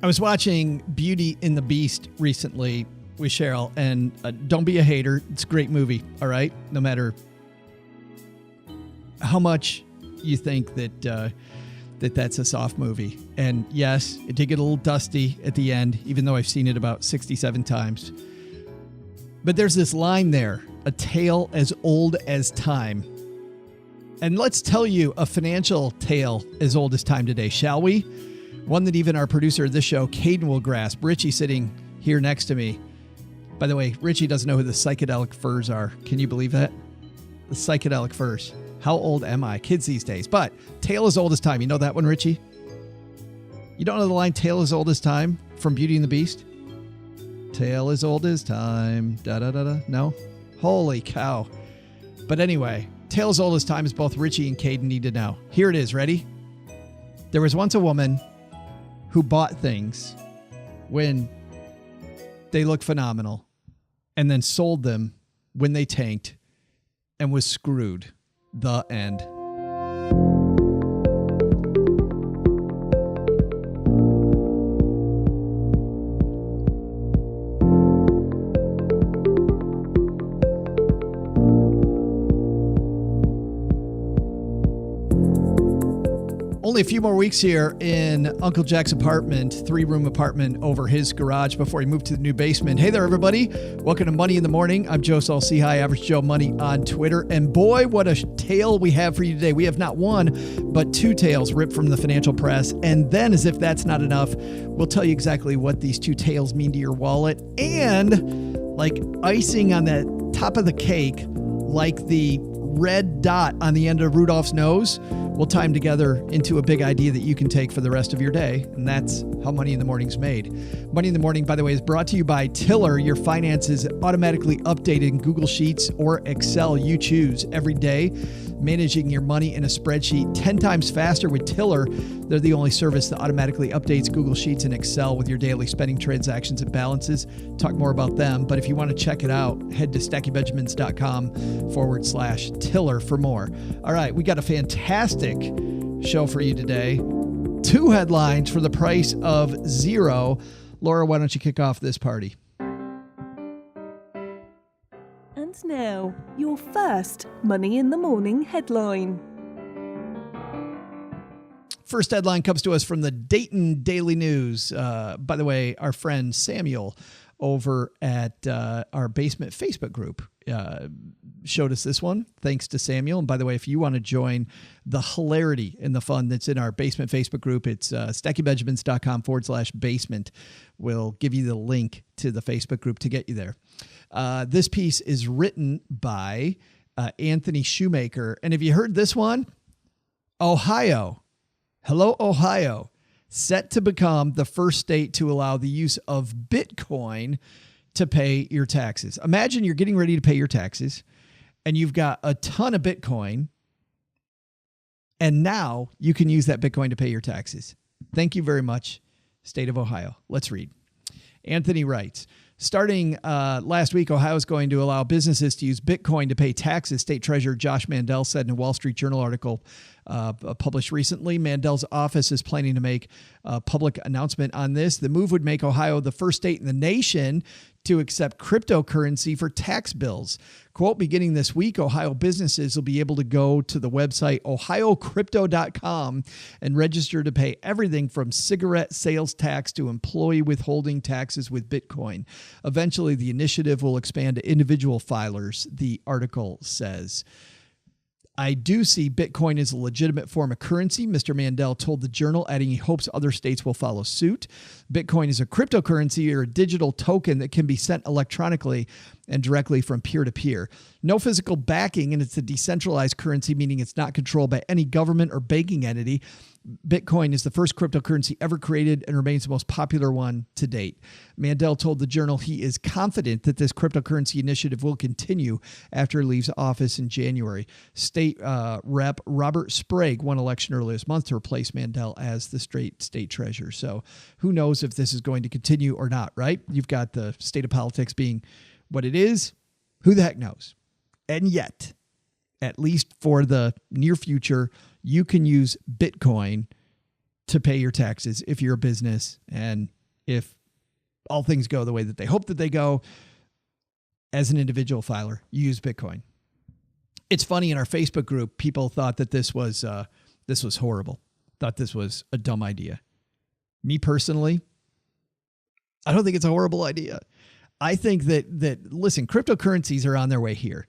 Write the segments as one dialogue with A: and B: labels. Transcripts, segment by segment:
A: I was watching Beauty and the Beast recently with Cheryl, and don't be a hater. It's a great movie, all right? No matter how much you think that that's a soft movie. And yes, it did get a little dusty at the end, even though I've seen it about 67 times. But there's this line there, a tale as old as time. And let's tell you a financial tale as old as time today, shall we? One that even our producer of this show, Caden, will grasp. Richie sitting here next to me. By the way, Richie doesn't know who the psychedelic furs are. Can you believe that? The psychedelic furs. How old am I? Kids these days. But tale as old as time. You know that one, Richie? You don't know the line tale as old as time from Beauty and the Beast? Tale as old as time. Da-da-da-da. No? Holy cow. But anyway, tale as old as time is both Richie and Caden need to know. Here it is. Ready? There was once a woman who bought things when they looked phenomenal and then sold them when they tanked and was screwed. The end. Only a few more weeks here in Uncle Jack's apartment, 3-room apartment over his garage before he moved to the new basement. Hey there, everybody. Welcome to Money in the Morning. I'm Joe Saul-Sehy, Average Joe Money on Twitter. And boy, what a tale we have for you today. We have not one, but 2 tales ripped from the financial press. And then, as if that's not enough, we'll tell you exactly what these 2 tales mean to your wallet. And like icing on the top of the cake, like the red dot on the end of Rudolph's nose, we'll tie them together into a big idea that you can take for the rest of your day. And that's how Money in the Morning's made. Money in the Morning, by the way, is brought to you by Tiller. Your finances automatically updated in Google Sheets or Excel. You choose every day. Managing your money in a spreadsheet 10 times faster with Tiller. They're the only service that automatically updates Google Sheets and Excel with your daily spending transactions and balances. Talk more about them. But if you want to check it out, head to stackybenjamins.com/Tiller for more. All right, we got a fantastic show for you today. 2 headlines for the price of 0. Laura, why don't you kick off this party?
B: And now, your first Money in the Morning headline.
A: First headline comes to us from the Dayton Daily News. By the way, our friend Samuel over at our Basement Facebook group showed us this one. Thanks to Samuel. And by the way, if you want to join the hilarity and the fun that's in our Basement Facebook group, it's stackybenjamins.com/basement. We'll give you the link to the Facebook group to get you there. This piece is written by Anthony Shoemaker. And have you heard this one? Ohio. Hello, Ohio. Set to become the first state to allow the use of Bitcoin to pay your taxes. Imagine you're getting ready to pay your taxes and you've got a ton of Bitcoin, and now you can use that Bitcoin to pay your taxes. Thank you very much, State of Ohio. Let's read. Anthony writes, starting last week, Ohio is going to allow businesses to use Bitcoin to pay taxes. State Treasurer Josh Mandel said in a Wall Street Journal article published recently. Mandel's office is planning to make a public announcement on this. The move would make Ohio the first state in the nation to accept cryptocurrency for tax bills. Quote, beginning this week, Ohio businesses will be able to go to the website ohiocrypto.com and register to pay everything from cigarette sales tax to employee withholding taxes with Bitcoin. Eventually, the initiative will expand to individual filers, the article says. I do see Bitcoin as a legitimate form of currency, Mr. Mandel told the Journal, adding he hopes other states will follow suit. Bitcoin is a cryptocurrency or a digital token that can be sent electronically and directly from peer-to-peer. No physical backing, and it's a decentralized currency, meaning it's not controlled by any government or banking entity. Bitcoin is the first cryptocurrency ever created and remains the most popular one to date. Mandel told the Journal he is confident that this cryptocurrency initiative will continue after he leaves office in January. State Rep Robert Sprague won election earlier this month to replace Mandel as the state treasurer. So who knows if this is going to continue or not, right? You've got the state of politics being what it is. Who the heck knows? And yet, at least for the near future, you can use Bitcoin to pay your taxes if you're a business, and if all things go the way that they hope that they go, as an individual filer, you use Bitcoin. It's funny, in our Facebook group, people thought that this was horrible, thought this was a dumb idea. Me personally, I don't think it's a horrible idea. I think that listen, cryptocurrencies are on their way here.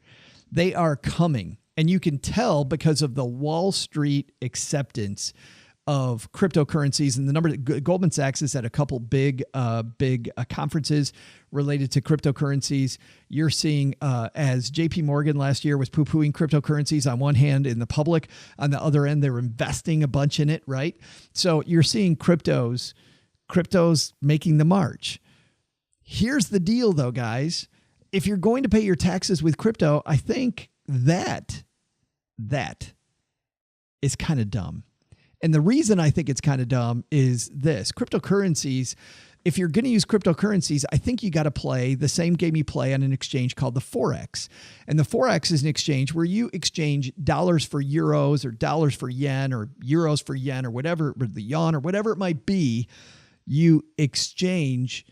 A: They are coming, and you can tell because of the Wall Street acceptance of cryptocurrencies, and the number. Goldman Sachs is at a couple big conferences related to cryptocurrencies. You're seeing as JP Morgan last year was poo-pooing cryptocurrencies on one hand in the public, on the other end they're investing a bunch in it, right? So you're seeing cryptos making the march. Here's the deal though, guys. If you're going to pay your taxes with crypto, I think that is kind of dumb. And the reason I think it's kind of dumb is this: cryptocurrencies, if you're going to use cryptocurrencies, I think you got to play the same game you play on an exchange called the Forex. And the Forex is an exchange where you exchange dollars for euros, or dollars for yen, or euros for yen, or whatever, or the yuan, or whatever it might be. You exchange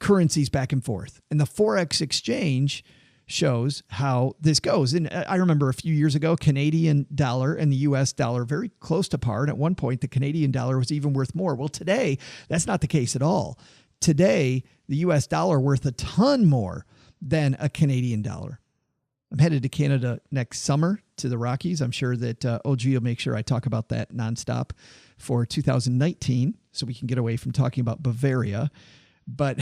A: currencies back and forth. And the Forex exchange shows how this goes. And I remember a few years ago, Canadian dollar and the US dollar very close to par. And at one point, the Canadian dollar was even worth more. Well, today, that's not the case at all. Today, the US dollar worth a ton more than a Canadian dollar. I'm headed to Canada next summer to the Rockies. I'm sure that OG will make sure I talk about that nonstop for 2019, so we can get away from talking about Bavaria. But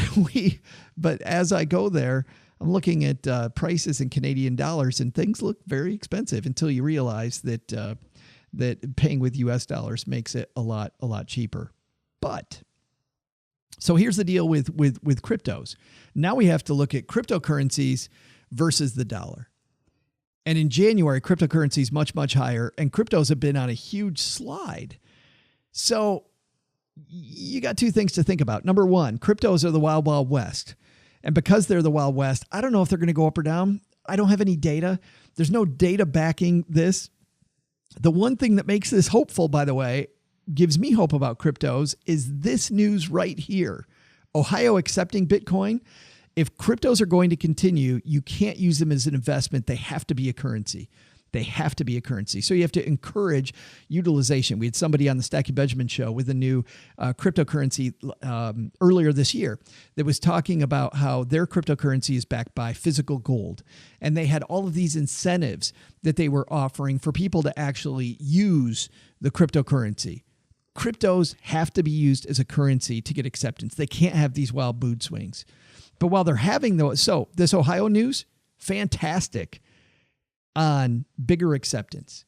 A: as I go there, I'm looking at prices in Canadian dollars, and things look very expensive until you realize that paying with US dollars makes it a lot cheaper. But so here's the deal with cryptos. Now we have to look at cryptocurrencies versus the dollar. And in January, cryptocurrencies much higher, and cryptos have been on a huge slide. So you got two things to think about. Number one, cryptos are the wild, wild west. And because they're the Wild West, I don't know if they're going to go up or down. I don't have any data. There's no data backing this. The one thing that makes this hopeful, by the way, gives me hope about cryptos, is this news right here. Ohio accepting Bitcoin. If cryptos are going to continue, you can't use them as an investment. They have to be a currency. They have to be a currency. So you have to encourage utilization. We had somebody on the Stacking Benjamin show with a new cryptocurrency earlier this year that was talking about how their cryptocurrency is backed by physical gold. And they had all of these incentives that they were offering for people to actually use the cryptocurrency. Cryptos have to be used as a currency to get acceptance. They can't have these wild mood swings. But while they're having those, so this Ohio news, fantastic on bigger acceptance.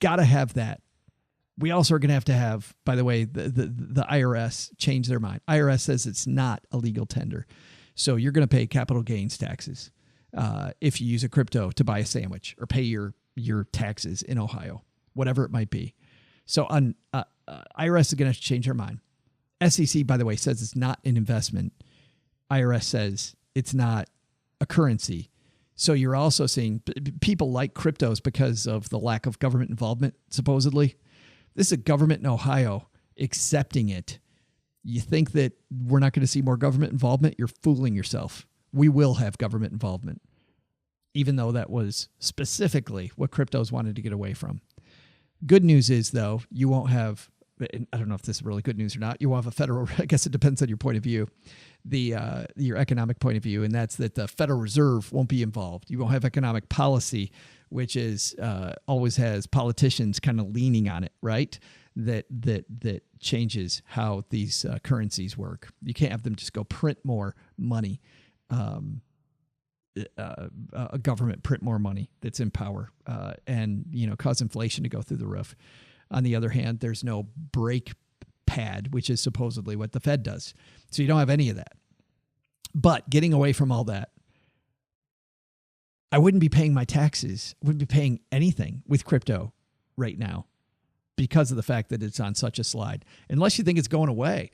A: Got to have that. We also are going to have, by the way, the IRS change their mind. IRS says it's not a legal tender. So you're going to pay capital gains taxes if you use a crypto to buy a sandwich or pay your taxes in Ohio, whatever it might be. So on IRS is going to change their mind. SEC, by the way, says it's not an investment. IRS says it's not a currency. So you're also seeing people like cryptos because of the lack of government involvement, supposedly. This is a government in Ohio accepting it. You think that we're not going to see more government involvement? You're fooling yourself. We will have government involvement, even though that was specifically what cryptos wanted to get away from. Good news is, though, you won't have, I don't know if this is really good news or not, you won't have a federal, I guess it depends on your point of view, your economic point of view, and that's that the Federal Reserve won't be involved. You won't have economic policy, which is always has politicians kind of leaning on it, right? That changes how these currencies work. You can't have them just go print more money, a government print more money that's in power, and cause inflation to go through the roof. On the other hand, there's no brake pad, which is supposedly what the Fed does. So you don't have any of that. But getting away from all that, I wouldn't be paying my taxes. I wouldn't be paying anything with crypto right now because of the fact that it's on such a slide. Unless you think it's going away.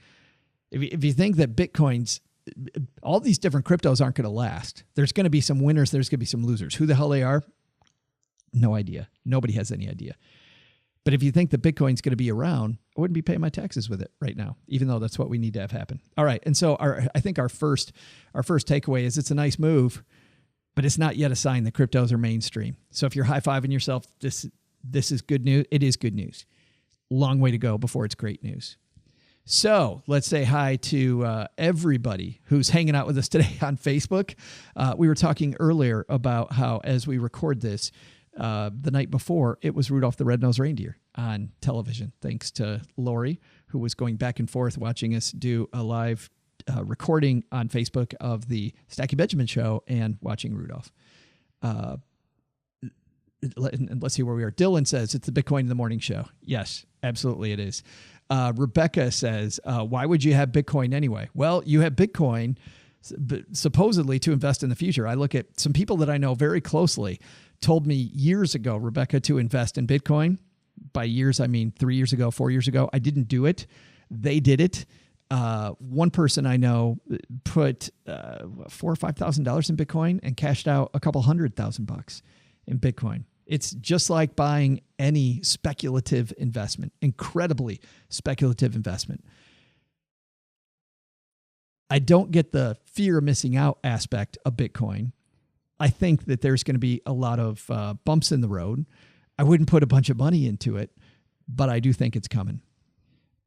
A: If you think that Bitcoin's, all these different cryptos aren't going to last. There's going to be some winners. There's going to be some losers. Who the hell they are? No idea. Nobody has any idea. But if you think that Bitcoin's going to be around, I wouldn't be paying my taxes with it right now, even though that's what we need to have happen. All right. And so I think our first takeaway is it's a nice move, but it's not yet a sign that cryptos are mainstream. So if you're high-fiving yourself, this is good news. It is good news. Long way to go before it's great news. So let's say hi to everybody who's hanging out with us today on Facebook. We were talking earlier about how, as we record this, the night before, it was Rudolph the Red-Nosed Reindeer on television, thanks to Lori, who was going back and forth watching us do a live recording on Facebook of the Stacky Benjamin show and watching Rudolph. And let's see where we are. Dylan says it's the Bitcoin in the morning show. Yes, absolutely it is. Rebecca says, why would you have Bitcoin anyway? Well, you have Bitcoin supposedly to invest in the future. I look at some people that I know very closely told me years ago, Rebecca, to invest in Bitcoin. By years, I mean 3 years ago, 4 years ago. I didn't do it. They did it. One person I know put $4,000 or $5,000 in Bitcoin and cashed out a couple $100,000 in Bitcoin. It's just like buying any speculative investment, incredibly speculative investment. I don't get the fear of missing out aspect of Bitcoin. I think that there's going to be a lot of bumps in the road. I wouldn't put a bunch of money into it, but I do think it's coming.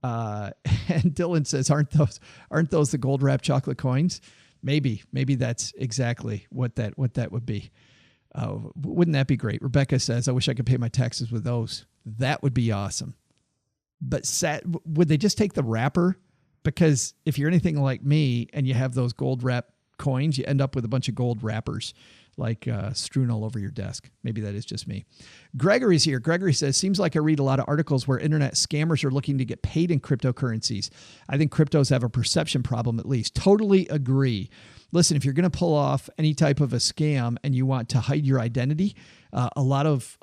A: And Dylan says, aren't those the gold wrapped chocolate coins? Maybe that's exactly what that would be. Wouldn't that be great? Rebecca says, I wish I could pay my taxes with those. That would be awesome. But would they just take the wrapper? Because if you're anything like me and you have those gold wrap coins, you end up with a bunch of gold wrappers like strewn all over your desk. Maybe that is just me. Gregory's here. Gregory says, seems like I read a lot of articles where internet scammers are looking to get paid in cryptocurrencies. I think cryptos have a perception problem at least. Totally agree. Listen, if you're going to pull off any type of a scam and you want to hide your identity, a lot of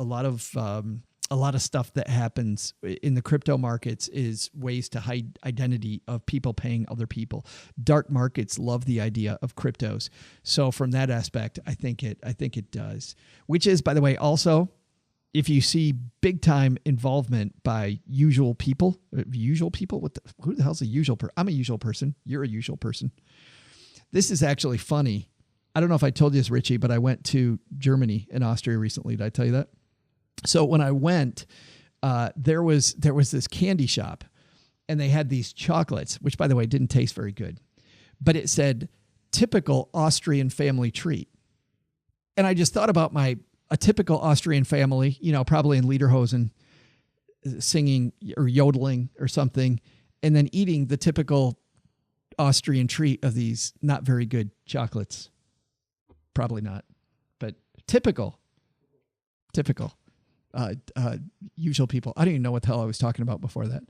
A: stuff that happens in the crypto markets is ways to hide identity of people paying other people. Dark markets love the idea of cryptos. So from that aspect, I think it does. Which is, by the way, also, if you see big time involvement by usual people, who the hell's a usual person? I'm a usual person. You're a usual person. This is actually funny. I don't know if I told you this, Richie, but I went to Germany and Austria recently. Did I tell you that? So when I went, there was this candy shop and they had these chocolates, which by the way, didn't taste very good, but it said typical Austrian family treat. And I just thought about a typical Austrian family, probably in lederhosen, singing or yodeling or something, and then eating the typical Austrian treat of these not very good chocolates. Probably not, but typical. Usual people. I don't even know what the hell I was talking about before that.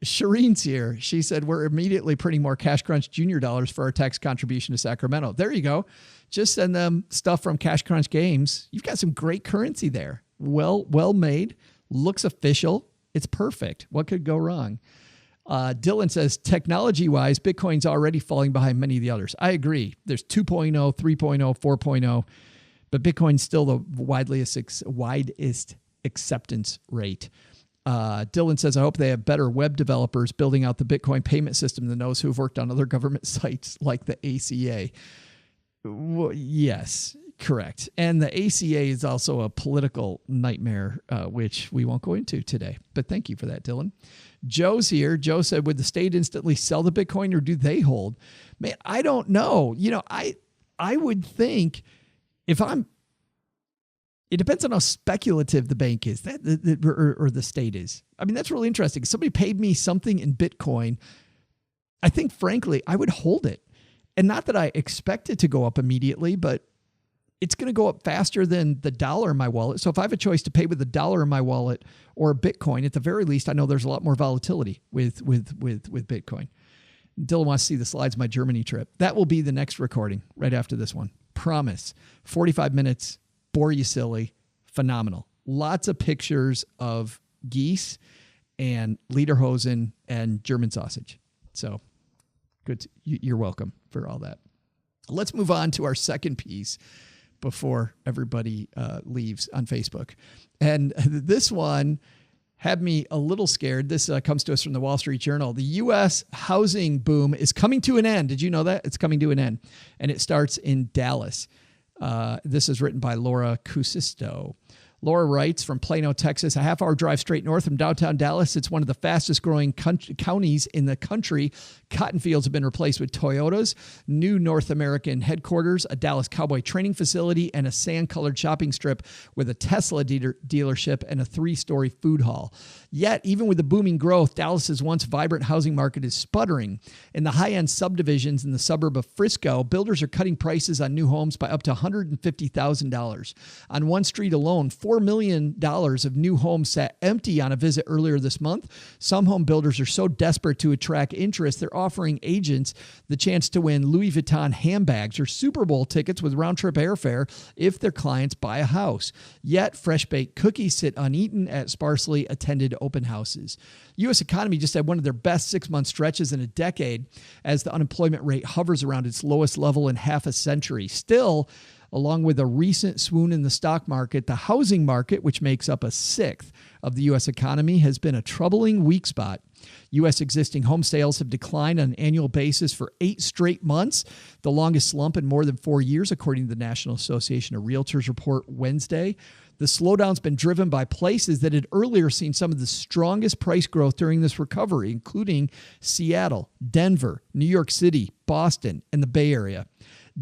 A: Shireen's here. She said, we're immediately printing more Cash Crunch Junior dollars for our tax contribution to Sacramento. There you go. Just send them stuff from Cash Crunch Games. You've got some great currency there. Well made. Looks official. It's perfect. What could go wrong? Dylan says, technology-wise, Bitcoin's already falling behind many of the others. I agree. There's 2.0, 3.0, 4.0. But Bitcoin's still the widest acceptance rate. Dylan says, I hope they have better web developers building out the Bitcoin payment system than those who've worked on other government sites like the ACA. Well, yes, correct. And the ACA is also a political nightmare, which we won't go into today. But thank you for that, Dylan. Joe's here. Joe said, would the state instantly sell the Bitcoin or do they hold? Man, I don't know. I would think... it depends on how speculative the bank is or the state is. I mean, that's really interesting. If somebody paid me something in Bitcoin, I think, frankly, I would hold it. And not that I expect it to go up immediately, but it's going to go up faster than the dollar in my wallet. So if I have a choice to pay with the dollar in my wallet or Bitcoin, at the very least, I know there's a lot more volatility with Bitcoin. Dylan wants to see the slides of my Germany trip. That will be the next recording right after this one. Promise. 45 minutes, bore you silly, phenomenal. Lots of pictures of geese and lederhosen and German sausage. So good. You're welcome for all that. Let's move on to our second piece. before everybody leaves on Facebook. And this one had me a little scared. This comes to us from the Wall Street Journal. The U.S. housing boom is coming to an end. Did you know that? It's coming to an end. And it starts in Dallas. This is written by Laura Cusisto. Laura writes from Plano, Texas, a half-hour drive straight north from downtown Dallas. It's one of the fastest-growing counties in the country. Cotton fields have been replaced with Toyota's new North American headquarters, a Dallas Cowboy training facility, and a sand-colored shopping strip with a Tesla dealership and a 3-story food hall. Yet, even with the booming growth, Dallas's once vibrant housing market is sputtering. In the high-end subdivisions in the suburb of Frisco, builders are cutting prices on new homes by up to $150,000. On one street alone, $4 million of new homes sat empty on a visit earlier this month. Some home builders are so desperate to attract interest, they're offering agents the chance to win Louis Vuitton handbags or Super Bowl tickets with round-trip airfare if their clients buy a house. Yet, fresh-baked cookies sit uneaten at sparsely attended open houses. U.S. economy just had one of their best 6-month stretches in a decade as the unemployment rate hovers around its lowest level in half a century. Still, along with a recent swoon in the stock market, the housing market, which makes up a sixth of the U.S. economy, has been a troubling weak spot. U.S. existing home sales have declined on an annual basis for 8 straight months, the longest slump in more than 4 years, according to the National Association of Realtors report Wednesday. The slowdown's been driven by places that had earlier seen some of the strongest price growth during this recovery, including Seattle, Denver, New York City, Boston, and the Bay Area.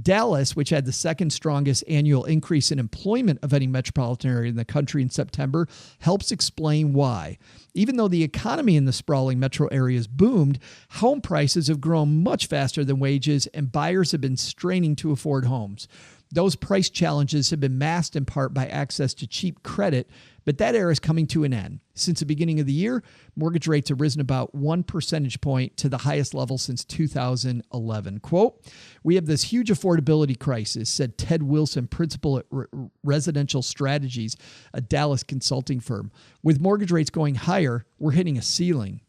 A: Dallas, which had the second strongest annual increase in employment of any metropolitan area in the country in September, helps explain why. Even though the economy in the sprawling metro areas boomed, home prices have grown much faster than wages, and buyers have been straining to afford homes. Those price challenges have been masked in part by access to cheap credit, but that era is coming to an end. Since the beginning of the year, mortgage rates have risen about 1 percentage point to the highest level since 2011. Quote, "We have this huge affordability crisis," said Ted Wilson, principal at Residential Strategies, a Dallas consulting firm. "With mortgage rates going higher, we're hitting a ceiling."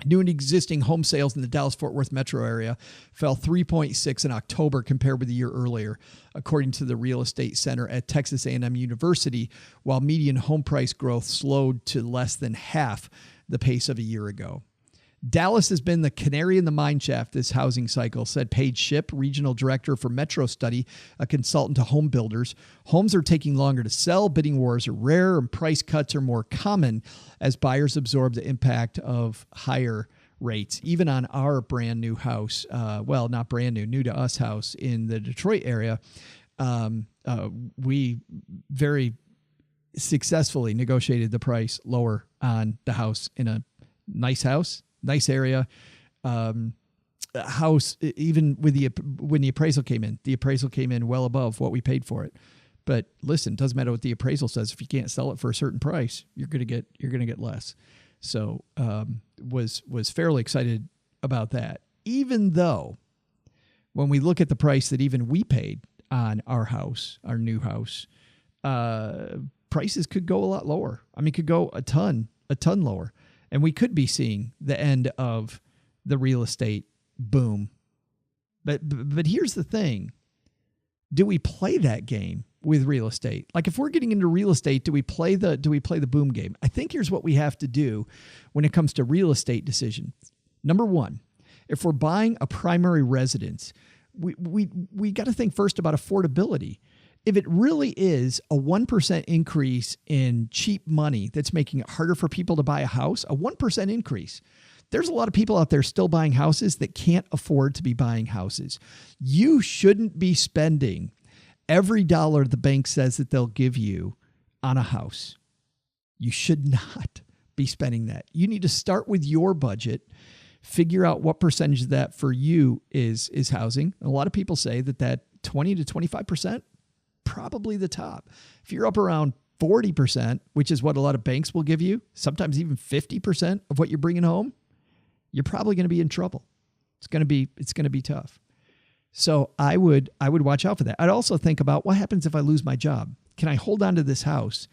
A: New and existing home sales in the Dallas-Fort Worth metro area fell 3.6 in October compared with the year earlier, according to the Real Estate Center at Texas A&M University, while median home price growth slowed to less than half the pace of a year ago. Dallas has been the canary in the mine shaft this housing cycle, said Paige Shipp, regional director for Metro Study, a consultant to home builders. Homes are taking longer to sell, bidding wars are rare, and price cuts are more common as buyers absorb the impact of higher rates. Even on our brand new house, well, not brand new, new to us house in the Detroit area, we very successfully negotiated the price lower on the house in a nice house. Nice area, house. Even with when the appraisal came in well above what we paid for it. But listen, doesn't matter what the appraisal says. If you can't sell it for a certain price, you're gonna get less. So was fairly excited about that. Even though when we look at the price that even we paid on our house, our new house, prices could go a lot lower. I mean, could go a ton lower. And we could be seeing the end of the real estate boom. But here's the thing. Do we play that game with real estate? Like if we're getting into real estate, do we play the boom game? I think here's what we have to do when it comes to real estate decisions. Number one, if we're buying a primary residence, we got to think first about affordability. If it really is a 1% increase in cheap money that's making it harder for people to buy a house, a 1% increase, there's a lot of people out there still buying houses that can't afford to be buying houses. You shouldn't be spending every dollar the bank says that they'll give you on a house. You should not be spending that. You need to start with your budget, figure out what percentage of that for you is housing. And a lot of people say that 20 to 25%, probably the top. If you're up around 40%, which is what a lot of banks will give you, sometimes even 50% of what you're bringing home, you're probably going to be in trouble. It's going to be tough. So I would watch out for that. I'd also think about what happens if I lose my job. Can I hold on to this house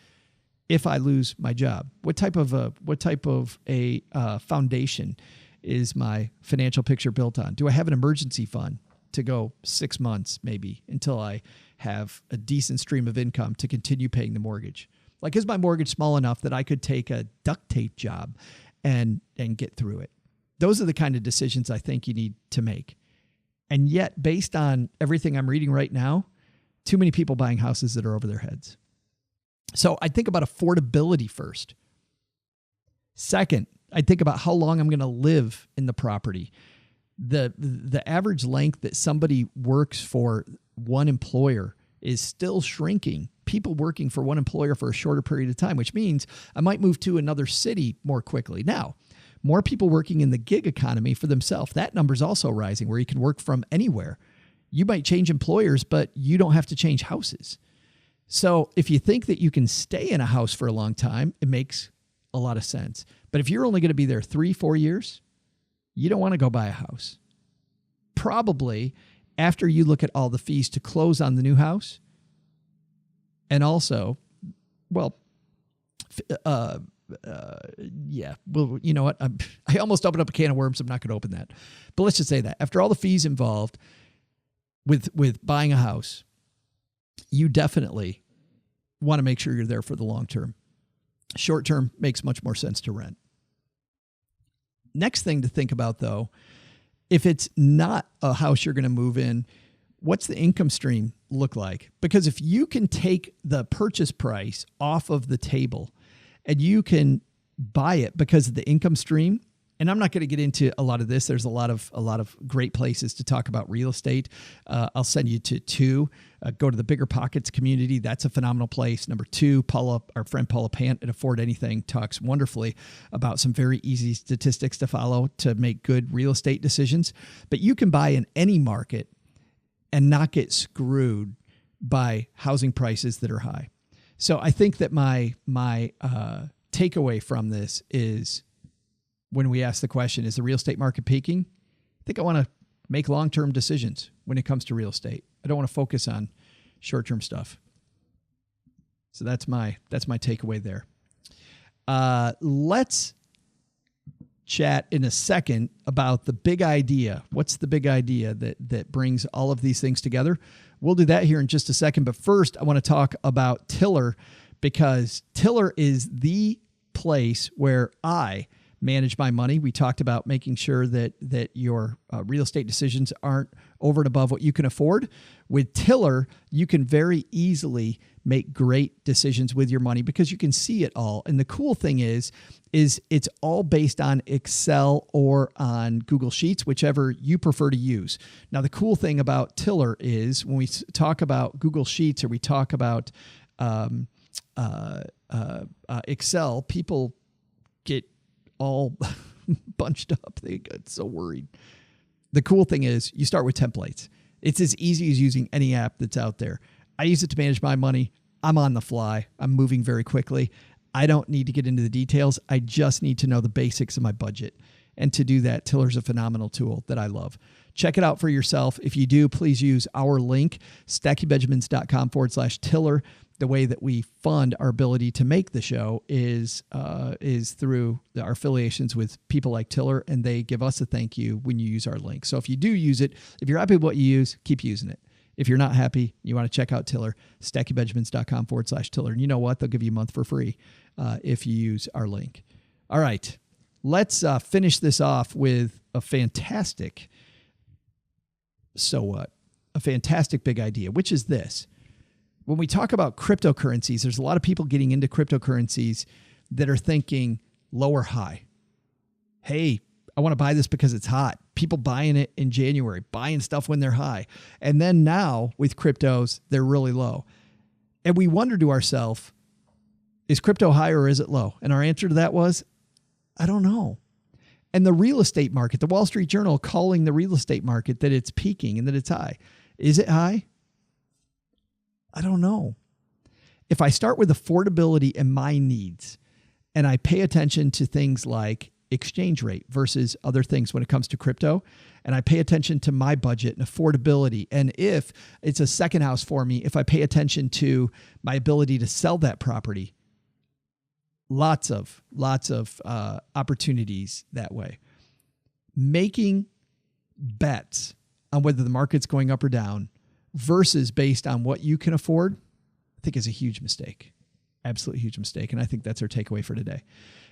A: if I lose my job? What type of a foundation is my financial picture built on? Do I have an emergency fund to go 6 months maybe until I have a decent stream of income to continue paying the mortgage? Like, is my mortgage small enough that I could take a duct tape job and get through it? Those are the kind of decisions I think you need to make. And yet, based on everything I'm reading right now, too many people buying houses that are over their heads. So I think about affordability first. Second, I think about how long I'm going to live in the property. The average length that somebody works for one employer is still shrinking. People working for one employer for a shorter period of time, which means I might move to another city more quickly. Now, more people working in the gig economy for themselves. That number's also rising, where you can work from anywhere. You might change employers, but you don't have to change houses. So if you think that you can stay in a house for a long time, it makes a lot of sense. But if you're only going to be there 3-4 years, you don't want to go buy a house. Probably after you look at all the fees to close on the new house. And also, well, yeah, well, you know what? I almost opened up a can of worms. I'm not going to open that. But let's just say that after all the fees involved with buying a house, you definitely want to make sure you're there for the long term. Short term makes much more sense to rent. Next thing to think about, though, if it's not a house you're going to move in, what's the income stream look like? Because if you can take the purchase price off of the table and you can buy it because of the income stream, and I'm not going to get into a lot of this. There's a lot of great places to talk about real estate. I'll send you to two. Go to the Bigger Pockets community. That's a phenomenal place. Number two, our friend Paula Pant at Afford Anything talks wonderfully about some very easy statistics to follow to make good real estate decisions. But you can buy in any market and not get screwed by housing prices that are high. So I think that my takeaway from this is, when we ask the question, is the real estate market peaking? I think I want to make long-term decisions when it comes to real estate. I don't want to focus on short-term stuff. So that's my takeaway there. Let's chat in a second about the big idea. What's the big idea that brings all of these things together? We'll do that here in just a second. But first, I want to talk about Tiller, because Tiller is the place where I manage my money. We talked about making sure that your real estate decisions aren't over and above what you can afford. With Tiller, you can very easily make great decisions with your money because you can see it all. And the cool thing is it's all based on Excel or on Google Sheets, whichever you prefer to use. Now, the cool thing about Tiller is when we talk about Google Sheets or we talk about Excel, people get all bunched up. They get so worried. The cool thing is you start with templates. It's as easy as using any app that's out there. I use it to manage my money. I'm on the fly. I'm moving very quickly. I don't need to get into the details. I just need to know the basics of my budget. And to do that, Tiller's a phenomenal tool that I love. Check it out for yourself. If you do, please use our link, stackybenjamins.com/Tiller. The way that we fund our ability to make the show is through our affiliations with people like Tiller, and they give us a thank you when you use our link. So if you do use it, if you're happy with what you use, keep using it. If you're not happy, you want to check out Tiller, stackybenjamins.com/Tiller. And you know what? They'll give you a month for free if you use our link. All right. Let's finish this off with a fantastic big idea, which is this. When we talk about cryptocurrencies, there's a lot of people getting into cryptocurrencies that are thinking low or high. Hey, I want to buy this because it's hot. People buying it in January, buying stuff when they're high. And then now with cryptos, they're really low. And we wonder to ourselves, is crypto high or is it low? And our answer to that was, I don't know. And the real estate market, the Wall Street Journal calling the real estate market that it's peaking and that it's high. Is it high? I don't know. If I start with affordability and my needs, and I pay attention to things like exchange rate versus other things when it comes to crypto, and I pay attention to my budget and affordability, and if it's a second house for me, if I pay attention to my ability to sell that property, lots of opportunities that way. Making bets on whether the market's going up or down versus based on what you can afford, I think is a huge mistake. Absolutely huge mistake. And I think that's our takeaway for today.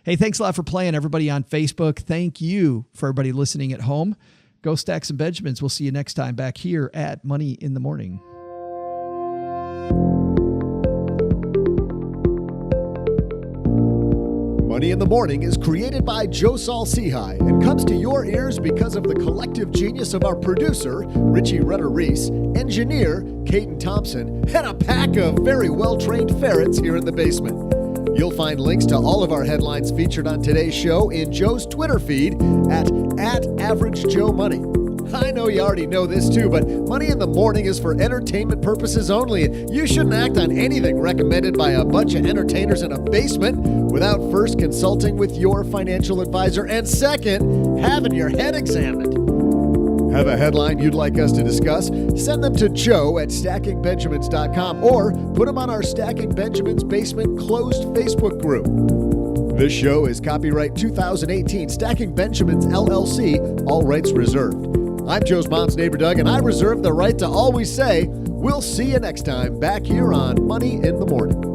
A: Hey, thanks a lot for playing, everybody on Facebook. Thank you for everybody listening at home. Go stack some Benjamins. We'll see you next time back here at Money in the Morning.
C: Money in the Morning is created by Joe Saul-Sehy and comes to your ears because of the collective genius of our producer, Richie Rutter-Reese, engineer, Caden Thompson, and a pack of very well-trained ferrets here in the basement. You'll find links to all of our headlines featured on today's show in Joe's Twitter feed at @AverageJoeMoney. I know you already know this too, but Money in the Morning is for entertainment purposes only, and you shouldn't act on anything recommended by a bunch of entertainers in a basement without first consulting with your financial advisor and second, having your head examined. Have a headline you'd like us to discuss? Send them to Joe at stackingbenjamins.com or put them on our Stacking Benjamins Basement closed Facebook group. This show is copyright 2018 Stacking Benjamins LLC, all rights reserved. I'm Joe's mom's neighbor Doug, and I reserve the right to always say, we'll see you next time back here on Money in the Morning.